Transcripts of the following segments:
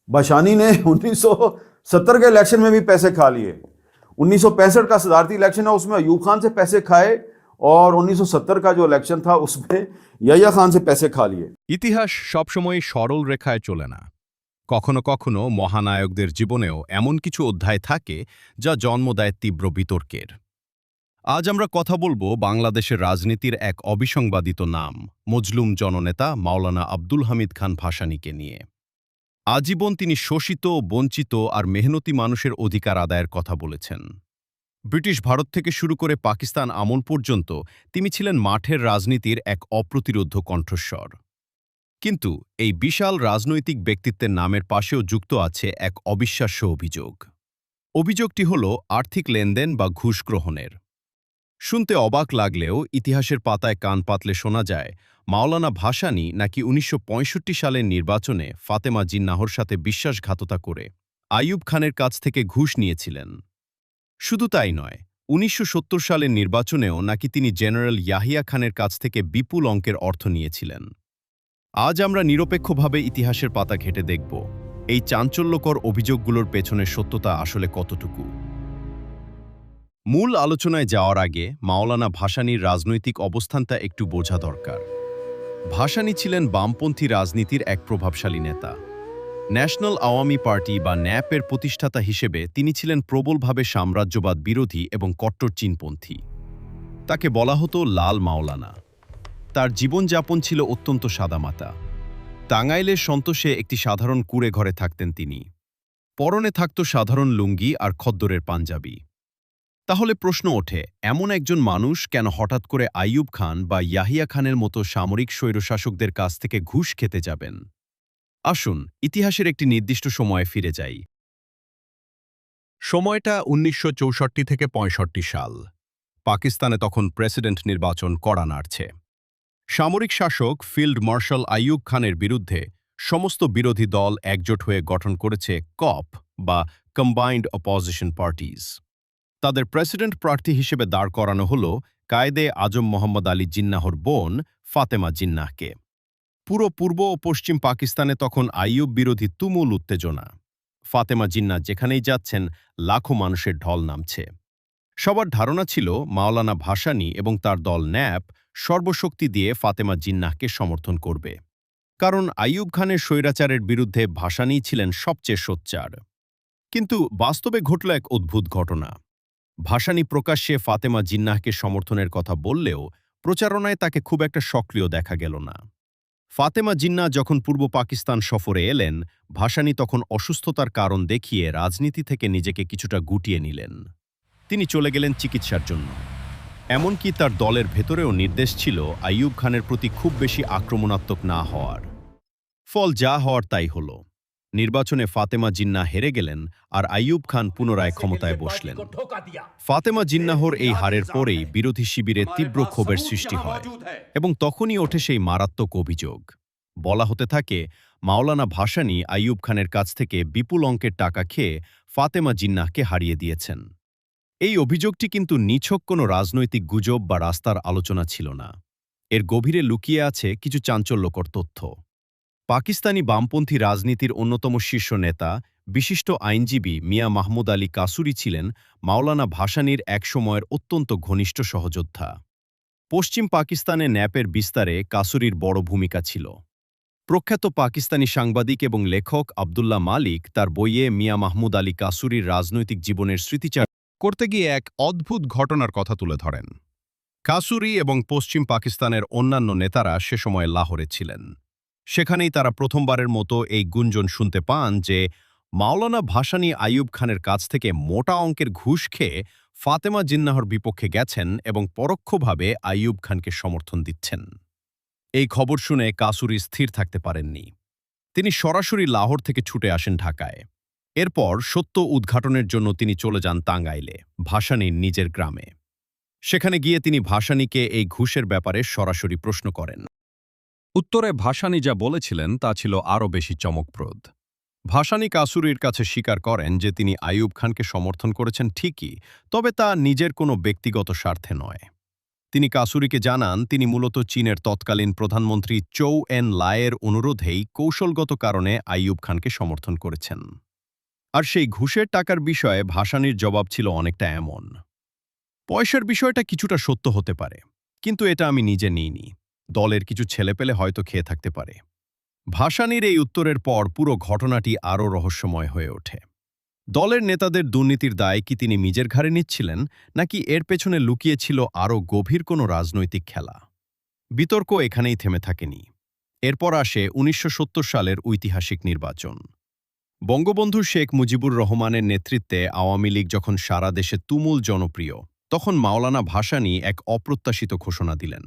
बाशानी ने 1970 के इलेक्शन में भी पैसे खा लिए। 1965 का सदारती इलेक्शन है, उसमें अयूब खान से पैसे खाए, और 1970 का जो इलेक्शन था उसमें याह्या खान से पैसे खा लिए। ইতিহাস সবসময় সরল রেখায় চলে না। কখনো কখনো মহানায়কদের জীবনেও এমন কিছু অধ্যায় থাকে যা জন্ম দেয় তীব্র বিতর্কের। আজ আমরা কথা বলবো বাংলাদেশের রাজনীতির এক অবিসংবাদিত নাম, মজলুম জননেতা মাওলানা আব্দুল হামিদ খান ভাসানীকে নিয়ে। আজীবন তিনি শোষিত, বঞ্চিত আর মেহনতি মানুষের অধিকার আদায়ের কথা বলেছেন। ব্রিটিশ ভারত থেকে শুরু করে পাকিস্তান আমল পর্যন্ত তিনি ছিলেন মাঠের রাজনীতির এক অপ্রতিরোধ্য কণ্ঠস্বর। কিন্তু এই বিশাল রাজনৈতিক ব্যক্তিত্বের নামের পাশেও যুক্ত আছে এক অবিশ্বাস্য অভিযোগ। অভিযোগটি হল আর্থিক লেনদেন বা ঘুষ গ্রহণের। শুনতে অবাক লাগলেও ইতিহাসের পাতায় কান পাতলে শোনা যায় মাওলানা ভাসানী নাকি ১৯৬৫ সালের নির্বাচনে ফাতেমা জিন্নাহর সাথে বিশ্বাসঘাতকতা করে আইয়ুব খানের কাছ থেকে ঘুষ নিয়েছিলেন। শুধু তাই নয়, ১৯৭০ সালের নির্বাচনেও নাকি তিনি জেনারেল ইয়াহিয়া খানের কাছ থেকে বিপুল অঙ্কের অর্থ নিয়েছিলেন। আজ আমরা নিরপেক্ষভাবে ইতিহাসের পাতা ঘেঁটে দেখব এই চাঞ্চল্যকর অভিযোগগুলোর পেছনের সত্যতা আসলে কতটুকু। মূল আলোচনায় যাওয়ার আগে মাওলানা ভাসানীর রাজনৈতিক অবস্থানটা একটু বোঝা দরকার। ভাসানী ছিলেন বামপন্থী রাজনীতির এক প্রভাবশালী নেতা। ন্যাশনাল আওয়ামী পার্টি বা ন্যাপের প্রতিষ্ঠাতা হিসেবে তিনি ছিলেন প্রবলভাবে সাম্রাজ্যবাদ বিরোধী এবং কট্টর চীনপন্থী। তাকে বলা হতো লাল মাওলানা। তার জীবনযাপন ছিল অত্যন্ত সাদামাটা। টাঙ্গাইলের সন্তোষে একটি সাধারণ কুঁড়ে ঘরে থাকতেন তিনি। পরনে থাকত সাধারণ লুঙ্গি আর খদ্দরের পাঞ্জাবি। তাহলে প্রশ্ন ওঠে, এমন একজন মানুষ কেন হঠাৎ করে আইয়ুব খান বা ইয়াহিয়া খানের মতো সামরিক স্বৈরশাসকদের কাছ থেকে ঘুষ খেতে যাবেন? আসুন ইতিহাসের একটি নির্দিষ্ট সময়ে ফিরে যাই। সময়টা ১৯৬৪ থেকে ৬৫ সাল। পাকিস্তানে তখন প্রেসিডেন্ট নির্বাচন কড়া নাড়ছে। সামরিক শাসক ফিল্ড মার্শাল আইয়ুব খানের বিরুদ্ধে সমস্ত বিরোধী দল একজোট হয়ে গঠন করেছে কপ বা কম্বাইন্ড অপোজিশন পার্টিজ। তাদের প্রেসিডেন্ট প্রার্থী হিসেবে দাঁড় করানো হল কায়েদে আজম মোহাম্মদ আলী জিন্নাহর বোন ফাতেমা জিন্নাহকে। পুরো পূর্ব ও পশ্চিম পাকিস্তানে তখন আইয়ুব বিরোধী তুমুল উত্তেজনা। ফাতেমা জিন্নাহ যেখানেই যাচ্ছেন লাখো মানুষের ঢল নামছে। সবার ধারণা ছিল মাওলানা ভাসানী এবং তার দল ন্যাপ সর্বশক্তি দিয়ে ফাতেমা জিন্নাহকে সমর্থন করবে, কারণ আইয়ুব খানের স্বৈরাচারের বিরুদ্ধে ভাসানী ছিলেন সবচেয়ে সোচ্চার। কিন্তু বাস্তবে ঘটল এক অদ্ভুত ঘটনা। ভাসানী প্রকাশ্যে ফাতেমা জিন্নাহকে সমর্থনের কথা বললেও প্রচারণায় তাকে খুব একটা সক্রিয় দেখা গেল না। ফাতেমা জিন্নাহ যখন পূর্ব পাকিস্তান সফরে এলেন, ভাসানী তখন অসুস্থতার কারণ দেখিয়ে রাজনীতি থেকে নিজেকে কিছুটা গুটিয়ে নিলেন। তিনি চলে গেলেন চিকিৎসার জন্য। এমনকি তার দলের ভেতরেও নির্দেশ ছিল আইয়ুব খানের প্রতি খুব বেশি আক্রমণাত্মক না হওয়ার। ফল যা হওয়ার তাই হল। নির্বাচনে ফাতেমা জিন্নাহ হেরে গেলেন আর আইয়ুব খান পুনরায় ক্ষমতায় বসলেন। ফাতেমা জিন্নাহর এই হারের পরেই বিরোধী শিবিরে তীব্র ক্ষোভের সৃষ্টি হয় এবং তখনই ওঠে সেই মারাত্মক অভিযোগ। বলা হতে থাকে মাওলানা ভাসানী আইয়ুব খানের কাছ থেকে বিপুল অঙ্কের টাকা খেয়ে ফাতেমা জিন্নাহকে হারিয়ে দিয়েছেন। এই অভিযোগটি কিন্তু নিছক কোনো রাজনৈতিক গুজব বা রাস্তার আলোচনা ছিল না। এর গভীরে লুকিয়ে আছে কিছু চাঞ্চল্যকর তথ্য। পাকিস্তানি বামপন্থী রাজনীতির অন্যতম শীর্ষ নেতা, বিশিষ্ট আইনজীবী মিয়া মাহমুদ আলী কাসুরি ছিলেন মাওলানা ভাসানীর একসময়ের অত্যন্ত ঘনিষ্ঠ সহযোদ্ধা। পশ্চিম পাকিস্তানে ন্যাপের বিস্তারে কাসুরির বড় ভূমিকা ছিল। প্রখ্যাত পাকিস্তানি সাংবাদিক এবং লেখক আবদুল্লাহ মালিক তার বইয়ে মিয়া মাহমুদ আলী কাসুরির রাজনৈতিক জীবনের স্মৃতিচার করতে গিয়ে এক অদ্ভুত ঘটনার কথা তুলে ধরেন। কাসুরি এবং পশ্চিম পাকিস্তানের অন্যান্য নেতারা সে সময় লাহোরে ছিলেন। সেখানেই তারা প্রথমবারের মতো এই গুঞ্জন শুনতে পান যে মাওলানা ভাসানী আইয়ুব খানের কাছ থেকে মোটা অঙ্কের ঘুষ খেয়ে ফাতেমা জিন্নাহর বিপক্ষে গেছেন এবং পরোক্ষভাবে আইয়ুব খানকে সমর্থন দিচ্ছেন। এই খবর শুনে কাসুরি স্থির থাকতে পারেননি। তিনি সরাসরি লাহোর থেকে ছুটে আসেন ঢাকায়। এরপর সত্য উদ্ঘাটনের জন্য তিনি চলে যান টাঙ্গাইলে, ভাসানীর নিজের গ্রামে। সেখানে গিয়ে তিনি ভাসানীকে এই ঘুষের ব্যাপারে সরাসরি প্রশ্ন করেন। উত্তরে ভাসানী যা বলেছিলেন তা ছিল আরও বেশি চমকপ্রদ। ভাসানী কাসুরির কাছে স্বীকার করেন যে তিনি আইয়ুব খানকে সমর্থন করেছেন ঠিকই, তবে তা নিজের কোনো ব্যক্তিগত স্বার্থে নয়। তিনি কাসুরিকে জানান তিনি মূলত চীনের তৎকালীন প্রধানমন্ত্রী চৌ এন লায়ের অনুরোধেই কৌশলগত কারণে আইয়ুব খানকে সমর্থন করেছেন। আর সেই ঘুষের টাকার বিষয়ে ভাসানীর জবাব ছিল অনেকটা এমন: পয়সার বিষয়টা কিছুটা সত্য হতে পারে, কিন্তু এটা আমি নিজে নিইনি, দলের কিছু ছেলেপেলে হয়তো খেয়ে থাকতে পারে। ভাসানীর এই উত্তরের পর পুরো ঘটনাটি আরও রহস্যময় হয়ে ওঠে। দলের নেতাদের দুর্নীতির দায় কি তিনি নিজের ঘাড়ে নিচ্ছিলেন, নাকি এর পেছনে লুকিয়ে ছিল আরও গভীর কোনো রাজনৈতিক খেলা? বিতর্ক এখানেই থেমে থাকেনি। এরপর আসে ১৯৭০ সালের ঐতিহাসিক নির্বাচন। বঙ্গবন্ধু শেখ মুজিবুর রহমানের নেতৃত্বে আওয়ামী লীগ যখন সারা দেশে তুমুল জনপ্রিয়, তখন মাওলানা ভাসানী এক অপ্রত্যাশিত ঘোষণা দিলেন।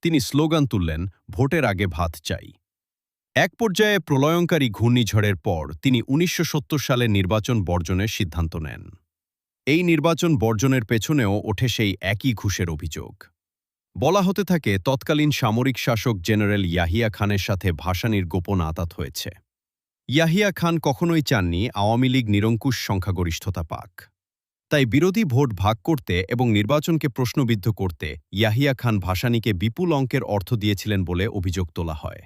তিনি স্লোগান তুললেন, ভোটের আগে ভাত চাই। এক পর্যায়ে প্রলয়ঙ্কারী ঘূর্ণিঝড়ের পর তিনি ১৯৭০ সালে নির্বাচন বর্জনের সিদ্ধান্ত নেন। এই নির্বাচন বর্জনের পেছনেও ওঠে সেই একই ঘুষের অভিযোগ। বলা হতে থাকে তৎকালীন সামরিক শাসক জেনারেল ইয়াহিয়া খানের সাথে ভাসানীর গোপন আঁতাত হয়েছে। ইয়াহিয়া খান কখনোই চাননি আওয়ামী লীগ নিরঙ্কুশ সংখ্যাগরিষ্ঠতা পাক। তাই বিরোধী ভোট ভাগ করতে এবং নির্বাচনকে প্রশ্নবিদ্ধ করতে ইয়াহিয়া খান ভাসানীকে বিপুল অঙ্কের অর্থ দিয়েছিলেন বলে অভিযোগ তোলা হয়।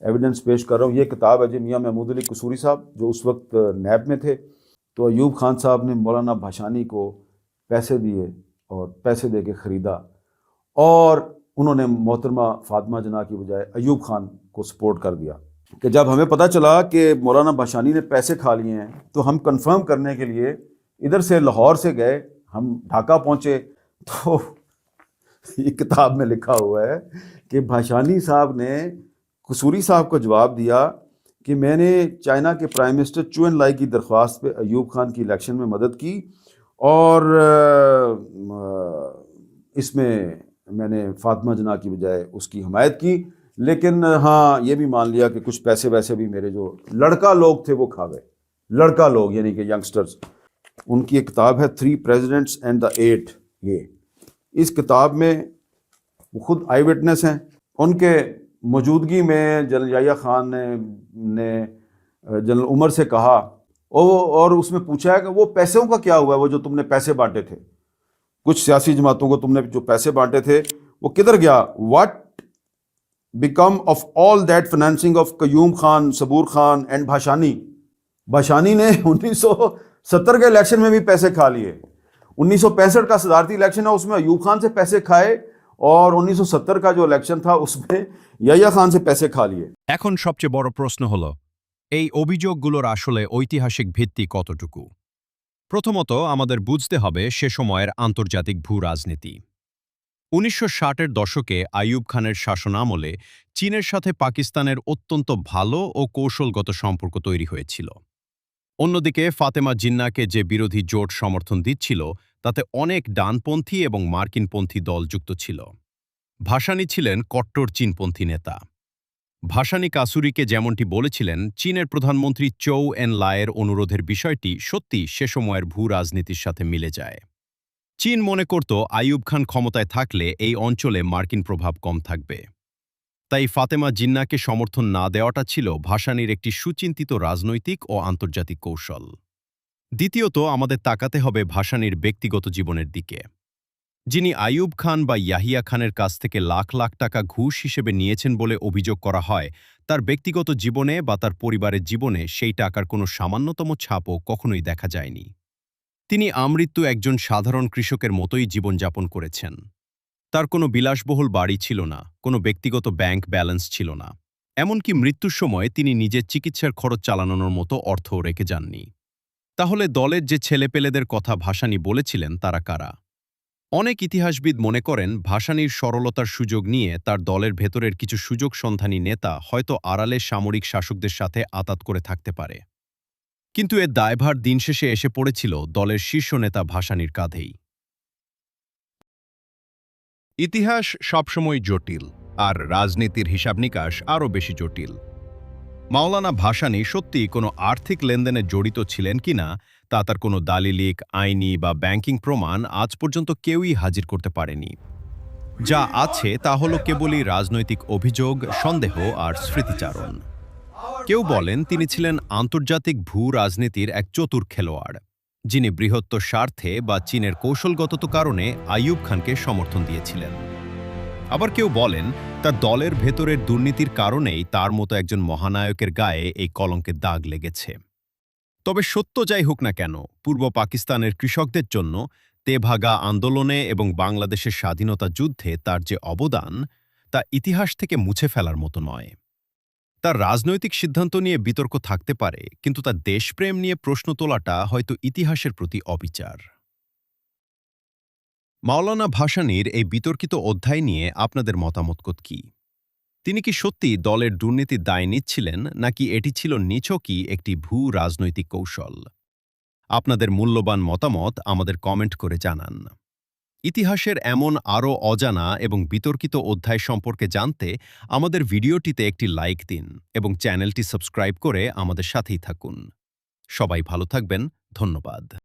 एविडेंस पेश कर रहा हूँ। ये किताब है जी मियाँ महमूद अली कसूरी साहब, जो उस वक्त नैब में थे। तो अयूब खान साहब ने मौलाना भासानी को पैसे दिए और पैसे दे के ख़रीदा, और उन्होंने मोहतरमा फातिमा जना की बजाय अयूब खान को सपोर्ट कर दिया। कि जब हमें पता चला कि मौलाना भासानी ने पैसे खा लिए हैं, तो हम कंफर्म करने के लिए इधर से लाहौर से गए, हम ढाका पहुँचे। तो ये किताब में लिखा हुआ है कि भासानी साहब ने कसूरी साहब को जवाब दिया कि मैंने चाइना के प्राइम मिनिस्टर चू एन लाई की दरख्वास्त पे अयूब खान की इलेक्शन में मदद की, और इसमें मैंने फातिमा जना की बजाय उसकी हमायत की। लेकिन हाँ, ये भी मान लिया कि कुछ पैसे वैसे भी मेरे जो लड़का लोग थे वो खा गए। लड़का लोग यानी कि यंगस्टर्स। उनकी एक किताब है 3 प्रेसिडेंट्स एंड द 8। ये इस किताब में वो खुद आई विटनेस हैं। उनके मौजूदगी में जनरल याहिया खान ने जनरल उमर से कहा, और उसमें पूछा है कि वो पैसों का क्या हुआ है, वो जो तुमने पैसे बांटे थे, कुछ सियासी जमातों को तुमने जो पैसे बांटे थे वो किधर गया? What become of all that financing of Qayyum Khan, Sabur Khan and Bhashani? Bhashani ने 1970 के इलेक्शन में भी पैसे खा लिए। 1965 का सदारती इलेक्शन है, उसमें अयूब खान से पैसे खाए, और 1970 का जो इलेक्शन था उसमें ইয়াহিয়া খান से पैसे खा लिए। এখন সবচেয়ে বড় প্রশ্ন হলো, এই অভিযোগগুলোর আসলে ঐতিহাসিক ভিত্তি কতটুকু? প্রথমত আমাদের বুঝতে হবে সে সময়ের আন্তর্জাতিক ভূ রাজনীতি। ১৯৬০-এর দশকে আইয়ুব খানের শাসনামলে চীনের সাথে পাকিস্তানের অত্যন্ত ভালো ও কৌশলগত সম্পর্ক তৈরি হয়েছিল। অন্যদিকে ফাতেমা জিন্নাহকে যে বিরোধী জোট সমর্থন দিচ্ছিল, তাতে অনেক ডানপন্থী এবং মার্কিনপন্থী দল যুক্ত ছিল। ভাসানী ছিলেন কট্টর চীনপন্থী নেতা। ভাসানী কাসুরিকে যেমনটি বলেছিলেন, চীনের প্রধানমন্ত্রী চৌ এন লায়ের অনুরোধের বিষয়টি সত্যি সে সময়ের ভূ রাজনীতির সাথে মিলে যায়। চীন মনে করত আইয়ুব খান ক্ষমতায় থাকলে এই অঞ্চলে মার্কিন প্রভাব কম থাকবে। তাই ফাতেমা জিন্নাহকে সমর্থন না দেওয়াটা ছিল ভাসানীর একটি সুচিন্তিত রাজনৈতিক ও আন্তর্জাতিক কৌশল। দ্বিতীয়ত আমাদের তাকাতে হবে ভাসানীর ব্যক্তিগত জীবনের দিকে। যিনি আইয়ুব খান বা ইয়াহিয়া খানের কাছ থেকে লাখ লাখ টাকা ঘুষ হিসেবে নিয়েছেন বলে অভিযোগ করা হয়, তার ব্যক্তিগত জীবনে বা তার পরিবারের জীবনে সেই টাকার কোনো সামান্যতম ছাপও কখনোই দেখা যায়নি। তিনি আমৃত্যু একজন সাধারণ কৃষকের মতোই জীবনযাপন করেছেন। তার কোনো বিলাসবহুল বাড়ি ছিল না, কোনো ব্যক্তিগত ব্যাংক ব্যালেন্স ছিল না, এমনকি মৃত্যুর সময় তিনি নিজের চিকিৎসার খরচ চালানোর মতো অর্থও রেখে যাননি। তাহলে দলের যে ছেলেপেলেদের কথা ভাসানী বলেছিলেন তারা কারা? অনেক ইতিহাসবিদ মনে করেন ভাসানীর সরলতার সুযোগ নিয়ে তার দলের ভেতরের কিছু সুযোগ সন্ধানী নেতা হয়তো আড়ালে সামরিক শাসকদের সাথে আঁতাত করে থাকতে পারে। কিন্তু এর দায়ভার দিন শেষে এসে পড়েছিল দলের শীর্ষ নেতা ভাসানীর কাঁধেই। ইতিহাস সবসময় জটিল, আর রাজনীতির হিসাব নিকাশ আরও বেশি জটিল। মাওলানা ভাসানী সত্যি কোনো আর্থিক লেনদেনে জড়িত ছিলেন কিনা তা তার কোনো দালিলিক, আইনি বা ব্যাংকিং প্রমাণ আজ পর্যন্ত কেউই হাজির করতে পারেনি। যা আছে তা হলো কেবলই রাজনৈতিক অভিযোগ, সন্দেহ আর স্মৃতিচারণ। কেউ বলেন তিনি ছিলেন আন্তর্জাতিক ভূ রাজনীতির এক চতুর খেলোয়াড়, যিনি বৃহত্তর স্বার্থে বা চীনের কৌশলগত কারণে আইয়ুব খানকে সমর্থন দিয়েছিলেন। আবার কেউ বলেন তার দলের ভেতরের দুর্নীতির কারণেই তার মতো একজন মহানায়কের গায়ে এই কলঙ্কের দাগ লেগেছে। তবে সত্য যাই হোক না কেন, পূর্ব পাকিস্তানের কৃষকদের জন্য তেভাগা আন্দোলনে এবং বাংলাদেশের স্বাধীনতা যুদ্ধে তার যে অবদান, তা ইতিহাস থেকে মুছে ফেলার মতো নয়। তার রাজনৈতিক সিদ্ধান্ত নিয়ে বিতর্ক থাকতে পারে, কিন্তু তার দেশপ্রেম নিয়ে প্রশ্ন তোলাটা হয়তো ইতিহাসের প্রতি অবিচার। মাওলানা ভাসানীর এই বিতর্কিত অধ্যায় নিয়ে আপনাদের মতামত কি? তিনি কি সত্যি দলের দুর্নীতির দায় নিচ্ছিলেন, নাকি এটি ছিল নিছকই একটি ভূ রাজনৈতিক কৌশল? আপনাদের মূল্যবান মতামত আমাদের কমেন্ট করে জানান। ইতিহাসের এমন আরও অজানা এবং বিতর্কিত অধ্যায় সম্পর্কে জানতে আমাদের ভিডিওটিতে একটি লাইক দিন এবং চ্যানেলটি সাবস্ক্রাইব করে আমাদের সাথেই থাকুন। সবাই ভালো থাকবেন। ধন্যবাদ।